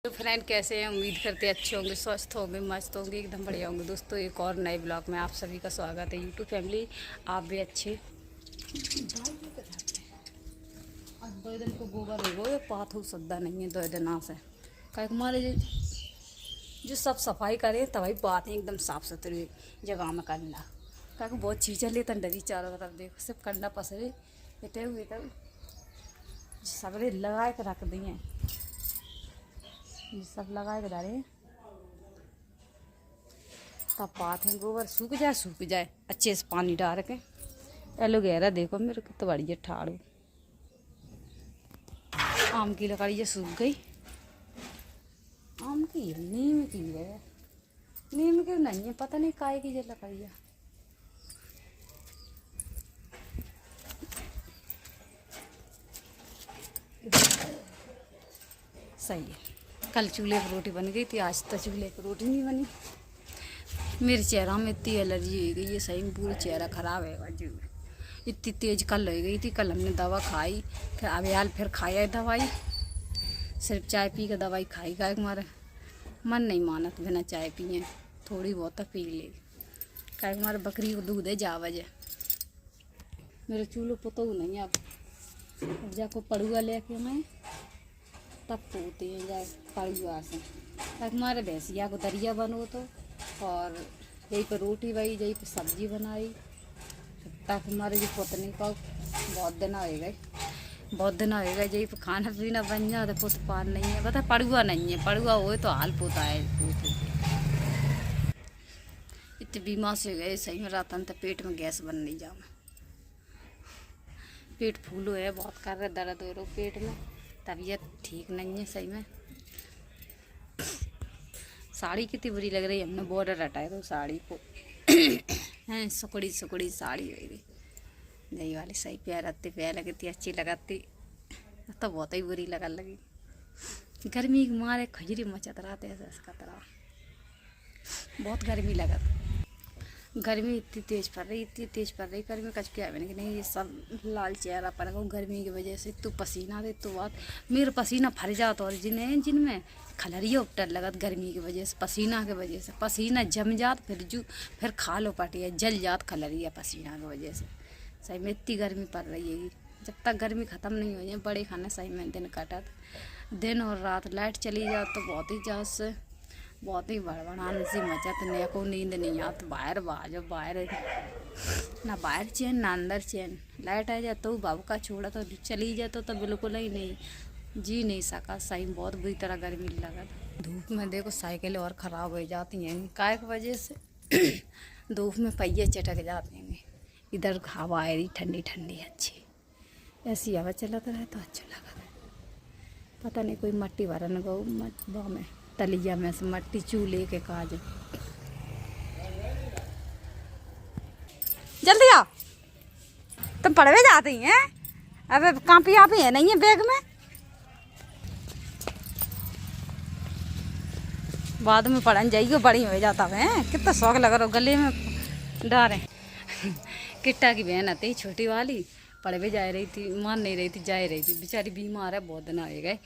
तो फ्रेंड कैसे हैं। उम्मीद करते हैं अच्छे होंगे, स्वस्थ होंगे, मस्त होंगे, एकदम बढ़िया होंगे। दोस्तों एक और नए ब्लॉग में आप सभी का स्वागत है। यूट्यूब फैमिली आप भी अच्छे। आज 2 दिन को गोबर हो गए, पाथ हो सद्दा नहीं है 2 दिन से कहीं हमारे जो सब सफाई करें तभी बात है एकदम साफ सुथरी जगह में करना। कहीं बहुत चीज़ें लेते डरी चारों तरफ देखो सिर्फ करना पसरे इतने हुए तब सगड़े लगा के रख दिए, ये सब लगाए के डाले तब पात है। गोबर सूख जाए अच्छे से पानी डाल के। एलोवेरा देखो मेरे को तो बढ़िया ठाड़ू। आम की लकड़ी ये सूख गई। आम की नीम की है, नीम की नहीं है, पता नहीं काय की ये लकड़ी है। सही है। कल चूल्हे पर रोटी बन गई थी, आज तो चूल्हे पर रोटी नहीं बनी। मेरे चेहरा में इतनी एलर्जी हो गई है, सही में पूरा चेहरा ख़राब है। वजह इतनी तेज़ कल हो गई थी। कल हमने दवा खाई, फिर अबयाल फिर खाया दवाई। सिर्फ चाय पी के दवाई खाई का हमारा मन नहीं माना तो बिना चाय पिए थोड़ी बहुत पी ले। क्या हमारे बकरी को दूध है जा वजह मेरे चूल्हो पुतो नहीं। अब जाको पड़ुआ लेके मैं तब पोते हैं जाए पड़ुआ से। हमारे भैंसिया को दरिया बनो तो और यहीं पर रोटी बनी, यहीं पर सब्जी बनाई। तक हमारे जो पुतने का बहुत दिन हो गए, यहीं पर खाना पीना बन जाए तो पुत पान नहीं है। पता पड़ुआ नहीं है, पड़ुआ हो तो हाल पोता है। इतने बीमार से गए सही में रात तो पेट में गैस बन नहीं जाओ। पेट फूलो है बहुत कर रहे, दर्द हो रहा पेट में, तबीयत ठीक नहीं है सही में। साड़ी कितनी बुरी लग रही है, हमने बॉर्डर हटाया तो साड़ी को हैं सुकड़ी साड़ी हो गई दही वाली। सही प्यार आती प्यार लगती अच्छी लगाती तो बहुत ही बुरी लगी। गर्मी के मारे खजरी मचत रहा था तरह, बहुत गर्मी लगा। गर्मी इतनी तेज़ पड़ रही गर्मी कच क्या है नहीं। ये सब लाल चेहरा पर गर्मी की वजह से तो पसीना दे तो बात मेरा पसीना फर जाता। और जिनमें खलरिया उपटर लगत गर्मी की वजह से, पसीना की वजह से पसीना जम जात, फिर खा लो पटिया जल जात खलरिया पसीना की वजह से। सही में इतनी गर्मी पड़ रही है। जब तक गर्मी ख़त्म नहीं हो जाए बड़े खाने सही में दिन कटत, दिन और रात लाइट चली जाए तो बहुत ही जात से बहुत ही बड़बड़ान सी मचत। ने को नींद नहीं आती। बाहर बाजो बाहर ना बाहर चैन ना अंदर चैन। लाइट आ जाए तो बाबू का छोड़ा तो चली जाए तो बिल्कुल ही नहीं जी नहीं सका। सही बहुत बुरी तरह गर्मी लगा। धूप में देखो साइकिल और ख़राब हो जाती हैं काय की वजह से धूप में पहिए चटक जाते हैं। इधर हवा आ रही ठंडी ठंडी अच्छी, ऐसी हवा चलता रहे तो अच्छा लगा। पता नहीं कोई मट्टी भरन गो में तलिया में से मट्टी चूल्हे के काज। जल्दी आओ, तुम पढ़वे जाती हैं। अब कापी आप ही है नहीं है बैग में, बाद में पढ़न जाइए बड़ी हो जाता है। कितना शौक लगा रहा गले में डारे। किट्टा की बहन आती छोटी वाली पढ़वे जा रही थी, मान नहीं रही थी, जा रही थी बेचारी बीमार है, बहुत दिन आए गए।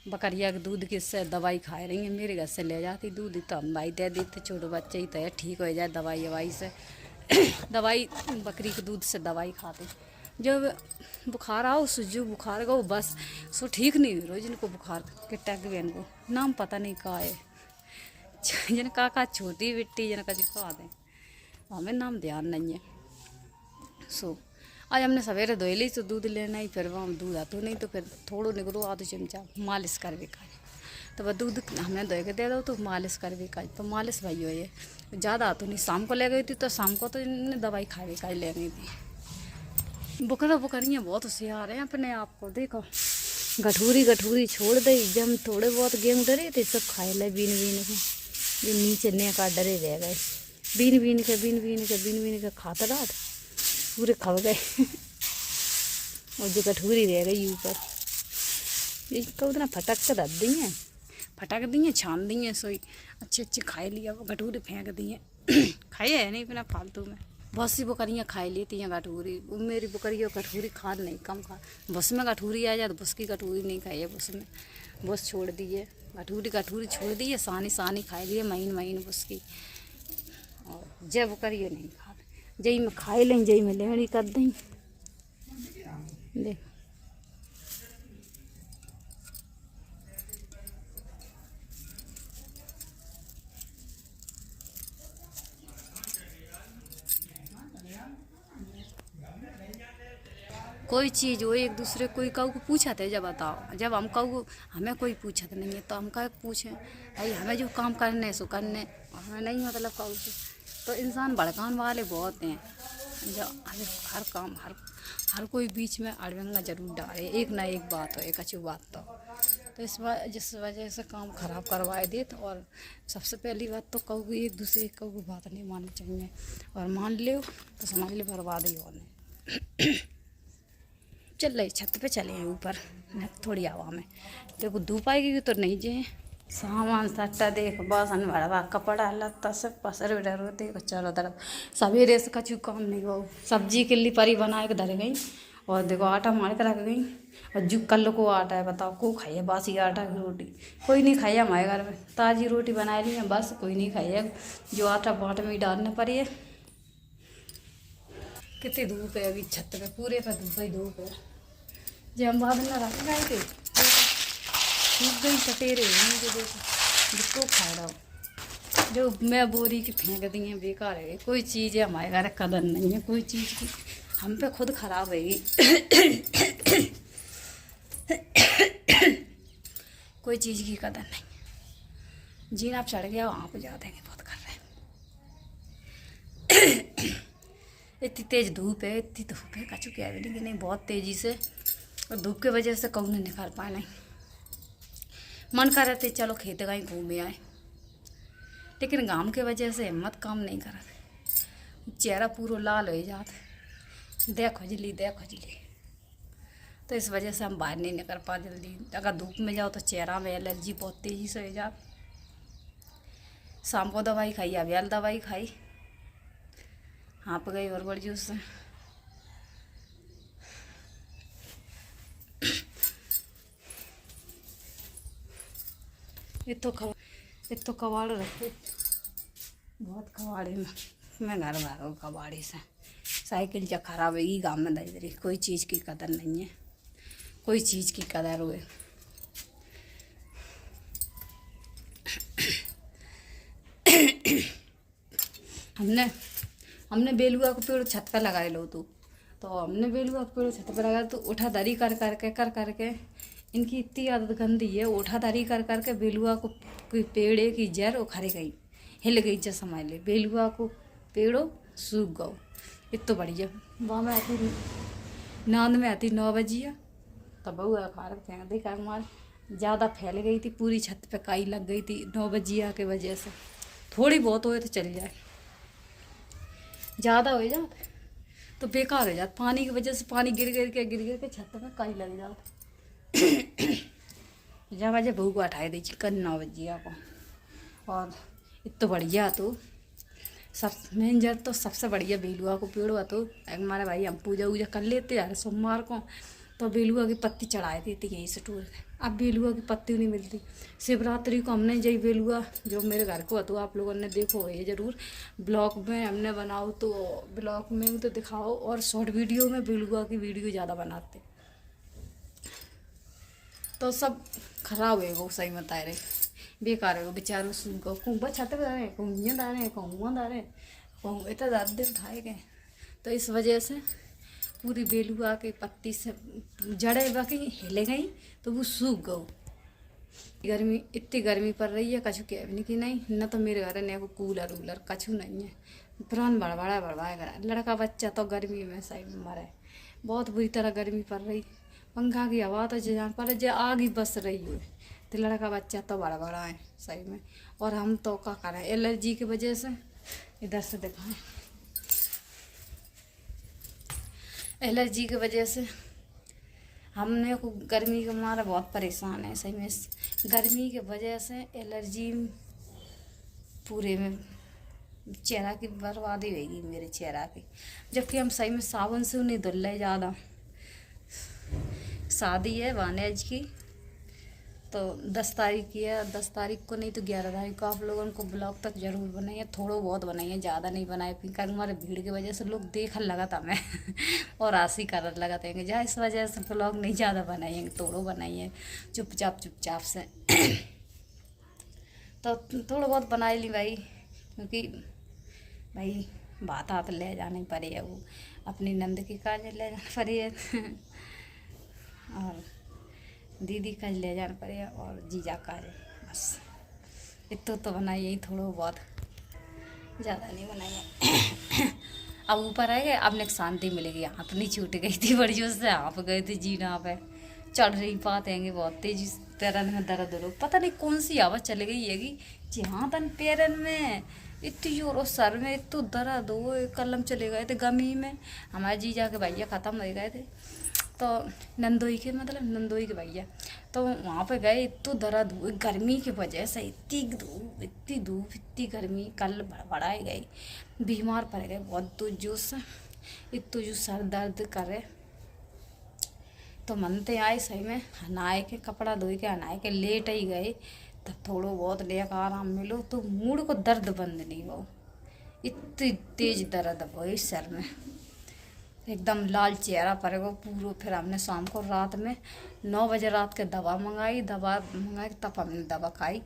बकरिया के दूध की से दवाई खा रही है, मेरे घर से ले जाती दूध तो हम भाई दे देते। छोटे बच्चे ही तो ठीक हो जाए दवाई से दवाई बकरी के दूध से दवाई खाते। जब बुखार आओ जो बुखार का वो बस सो ठीक नहीं हो रहा। जिनको बुखार किट्टा की बहन को नाम पता नहीं कहा है, जिन का छोटी बिट्टी जिन का कहा दें हमें नाम ध्यान नहीं है। सो आज हमने सवेरे धोई ली तो दूध लेना ही, फिर वहाँ दूध आतो नहीं तो फिर थोड़ो निकलो आधो चमचा मालिश कर भी काज। तो वह दूध हमने धो के दे दो तो मालिश कर भी काज। तो मालिश भाई हो ये ज़्यादा आतो नहीं। शाम को ले गई थी तो शाम को तो इन्हें दवाई खा भी काज ले गई थी। बुकरियाँ बहुत होशियार हैं अपने आप को देखो। गठूरी छोड़ दे जब हम थोड़े बहुत गेहूँ डरे थे सब खाए ले बीन के नीचे ने का डरे रह गए। बीन के खाता रहा पूरे खा गए और जो कठूरी रह गई ऊपर इसको उतना फटक दी हैं छान दी हैं। सोई अच्छे खाए लिया वो कटोरी फेंक दी हैं खाए है नहीं बिना फालतू में। बहुत सी बकरियाँ खाई लेती हैं कटोरी। मेरी बकरियों कटोरी खा नहीं कम खा। बस में कटोरी आ जाए तो बस की कटोरी नहीं खाई है, बस में बस छोड़ दी है। गठूरी गठूरी छोड़ दी है, सानी सानी खाई ली है, महीन महीन उसकी। और जब करिए नहीं खाते, जई में खाई लें, जई में लेनी कर दें। देख कोई चीज़ हो एक दूसरे कोई कहू को पूछा थे, जब बताओ, जब हम कहू हमें कोई पूछत नहीं है तो हम कह पूछें भाई, हमें जो काम करने सो करने, हमें नहीं मतलब कहू से। तो इंसान भड़काने वाले बहुत हैं, जो हर काम हर कोई बीच में अड़बंगा जरूर डाले, एक ना एक बात हो, एक अच्छी बात तो जिस वजह से काम खराब करवाए देते। और सबसे पहली बात तो कहू एक दूसरे की बात नहीं माननी चाहिए, और मान लो तो समझ लो बर्बाद ही होने। चल रही छत पे चले हैं ऊपर थोड़ी हवा में, देखो धूप आएगी तो नहीं जे सामान सट्टा देख, बासन भरवा, कपड़ा लत्ता सब पसर उधर देखो चारों तरफ। सवेरे से कछु काम नहीं हो, सब्जी के लिए परी बना के धर गई, और देखो आटा मार के रख गई। और जो कल को आटा है बताओ, को खाइए बासी आटा की रोटी? कोई नहीं खाइए हमारे घर में, ताज़ी रोटी बनाई ली है बस, कोई नहीं खाइए। जो आटा बाट में डालने पड़ी है। कितनी धूप है अभी छत पे, पूरे पे धूप ही धूप है। जब हम बाद में रख गए थे सूख गई टटेरे जो देखो, जिसको खा रहा हो, जो मैं बोरी की फेंक दी है बेकार है। कोई चीज़ है हमारे घर कदर नहीं है, कोई चीज़ की हम पे खुद खराब है। कोई चीज़ की कदर नहीं, जीना आप चढ़ गया वहाँ पे जा देंगे, बहुत कर रहे हैं। इतनी तेज धूप है, इतनी धूप है, कचू क्या है कि नहीं, बहुत तेज़ी से। और धूप की वजह से कौन नहीं निकाल पाए, नहीं मन कर रहे थे चलो खेत गए घूमे आए, लेकिन गांव के वजह से हिम्मत काम नहीं कर रहे। चेहरा पूरा लाल हो जाता, देख खुजली देख खुजली, तो इस वजह से हम बाहर नहीं निकल पा जल्दी। अगर धूप में जाओ तो चेहरा में एलर्जी बहुत तेज़ी से हो जाती। शाम को दवाई खाई, अभी दवाई खाई, हाँप गई और बड़ी जूस से। ये तो कबाड़ रखे, बहुत कबाड़े में मैं घर भागो कबाड़ी से। साइकिल जब खराब होगी गाँव में दे रही, कोई चीज़ की कदर नहीं है, कोई चीज़ की कदर हुए। हमने बेलुआ को पेड़ छत पर लगाए लो, तो हमने बेलुआ को पेड़ छत पर लगाया, तो उठा दरी कर करके इनकी इतनी आदत गंदी है, उठा दरी कर करके बेलुआ को पेड़े की जड़ उखड़ गई, हिल गई जैसा समझ ले, बेलुआ को पेड़ो सूख गओ। इतना बढ़िया वहाँ में आती नांद में आती 9 बजिया, तब बउआ खा रख फेंक देखा मार, ज़्यादा फैल गई थी पूरी छत पे, काई लग गई थी 9 बजिया के वजह से। थोड़ी बहुत हुए तो चली जाए, ज़्यादा हो जाते तो बेकार हो जाता, पानी की वजह से पानी गिर के छत पे काई लग जाती। जब वजह बहू को हटाई दी चिकन 9 बजिया को। और इतना बढ़िया तो सब मेंजर तो सबसे बढ़िया बेलुआ को पेड़ हुआ, तो हमारे भाई हम पूजा वूजा कर लेते यार सोमवार को, तो बेलुआ की पत्ती चढ़ाए देती यहीं से टूर। अब बेलुआ की पत्ती नहीं मिलती। शिवरात्रि को हमने जई बेलुआ जो मेरे घर को, तो आप लोगों ने देखो ये ज़रूर, ब्लॉग में हमने बनाओ तो ब्लॉग में तो दिखाओ, और शॉर्ट वीडियो में बेलुआ की वीडियो ज़्यादा बनाते, तो सब खराब है वो, सही बता रहे, बेकार है वो बेचारों को। कुंभा छत पे रहे, कुंभियाँ दारे, कहूँ दारे, कहूँ इतना ज़्यादा दिन उठाए गए, तो इस वजह से पूरी बेलुआ के पत्ती से जड़े बाकी हिले गई, तो वो सूख गई। गर्मी इतनी गर्मी पड़ रही है, कछु कह नहीं कि नहीं, न तो मेरे घर ने कूलर वूलर कछु नहीं है, प्राण बड़बड़ा लड़का बच्चा तो गर्मी में सही में मरे, बहुत बुरी तरह गर्मी पड़ रही। पंखा की हवा तो जहाँ पर जो आग ही बस रही हो, तो लड़का बच्चा तो बड़ा है सही में। और हम तो क्या करें, एलर्जी की वजह से, इधर से दिखाएं, एलर्जी की वजह से हमने को गर्मी के मारा बहुत परेशान है सही में। गर्मी की वजह से एलर्जी पूरे में चेहरा की बर्बादी होगी मेरे चेहरा की, जबकि हम सही में साबुन से नहीं धुल रहे ज़्यादा। शादी है वानेज की, तो 10 तारीख की है, 10 तारीख को नहीं तो 11 तारीख को आप लोगों को ब्लॉग तक जरूर बनाइए, थोड़ो बहुत बनाइए, ज़्यादा नहीं बनाए क्योंकि हमारे भीड़ की वजह से लोग देखने लगा था मैं और आसी कर लगा था जहाँ, इस वजह से ब्लॉग नहीं ज़्यादा बनाइए, थोड़ो बनाइए चुपचाप से तो थोड़ा बहुत बना ली भाई, क्योंकि भाई बात हाथ ले जानी पड़ी है, वो अपनी नंद की काज ले जानी पड़ी है और दीदी का ले जाना पड़ेगा और जीजा का बस इतना तो बनाइए ही, थोड़ा बहुत ज़्यादा नहीं बनाइए। अब ऊपर आएगा, अब नेक शांति मिलेगी। हाथ नहीं छूट गई थी बड़ी जोर से, हाँप गए थे जीना पे, चढ़ रही पातेंगे बहुत तेजी, पैरन में दर्द हो, पता नहीं कौन सी आवाज़ चली गई है जहाँ तन पैरन में इतनी जोर और सर में इतना दर्द हो, कलम चले गए थे गमी में। हमारे जीजा के भैया ख़त्म हो गए थे, तो नंदोई के भैया, तो वहाँ पे गए, इतनी दर्द हुई गर्मी की वजह से, इतनी धूप इतनी गर्मी, कल बड़बड़ाए गई, बीमार पड़ गए बहुत तो जोश, इतनी जो सर दर्द करे तो मनते आए सही में, नहाए के कपड़ा धोई के नहाए के लेट ही गए, तब थोड़ा बहुत लेकर आराम मिलो तो मूड को दर्द बंद नहीं हो, इतनी तेज दर्द हो सर में, एकदम लाल चेहरा पड़ेगा पूरा। फिर हमने शाम को रात में 9 बजे रात के दवा मंगाई तब हमने दवा खाई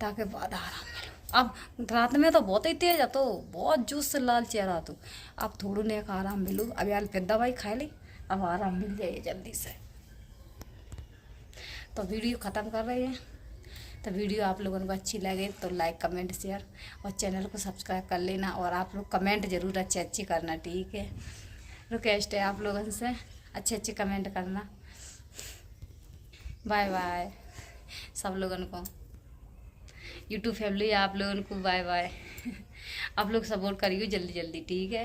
ताकि बाद आराम मिलो। अब रात में तो बहुत ही तेज है, तो बहुत जोश से लाल चेहरा, तो अब थोड़ा ने आराम मिलो, अब यार फिर दवाई खा ली, अब आराम मिल जाइए जल्दी से। तो वीडियो ख़त्म कर रही है, तो वीडियो आप लोगों को अच्छी लगे तो लाइक कमेंट शेयर और चैनल को सब्सक्राइब कर लेना, और आप लोग कमेंट ज़रूर अच्छे करना, ठीक है। रिक्वेस्ट है आप लोगों से अच्छे कमेंट करना। बाय बाय सब लोगों को, यूट्यूब फैमिली आप लोगों को बाय बाय। आप लोग सपोर्ट करिए जल्दी, ठीक है।